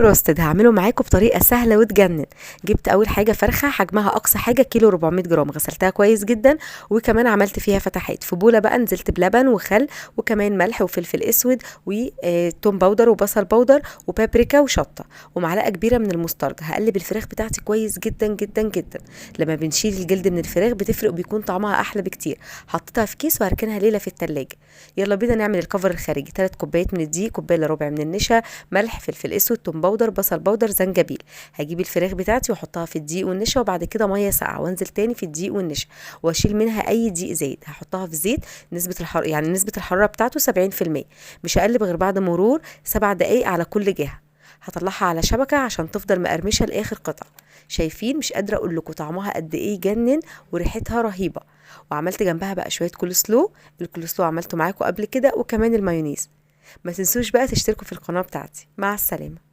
روستد هعمله معاكم بطريقه سهله وتجنن. جبت اول حاجه فرخه حجمها اقصى حاجه كيلو 400 جرام، غسلتها كويس جدا وكمان عملت فيها فتحات. في بوله بقى نزلت بلبن وخل وكمان ملح وفلفل اسود وتوم باودر وبصل باودر وبابريكا وشطه ومعلقه كبيره من المسترد. هقلب الفراخ بتاعتي كويس جدا جدا جدا. لما بنشيل الجلد من الفراخ بتفرق وبيكون طعمها احلى بكتير. حطيتها في كيس وهركنها ليله في التلاجة. يلا بينا نعمل الكفر الخارجي. 3 كوبايات من الدقيق، كوبايه الا ربع من النشا، ملح، فلفل اسود، توم باودر، بصل باودر، زنجبيل. هجيب الفراخ بتاعتي واحطها في الدقيق والنشا وبعد كده ميه ساقعه وانزل تاني في الدقيق والنشا واشيل منها اي دقيق زايد. هحطها في زيت نسبه الحراره بتاعته 70%. مش هقلب غير بعد مرور 7 دقايق على كل جهه. هطلعها على شبكه عشان تفضل مقرمشه لاخر قطعه. شايفين؟ مش قادره اقول لكم طعمها قد ايه يجنن وريحتها رهيبه. وعملت جنبها بقى شويه كولسلو. الكولسلو عملته معاكم قبل كده وكمان المايونيز. ما تنسوش بقى تشتركوا في القناه بتاعتي. مع السلامه.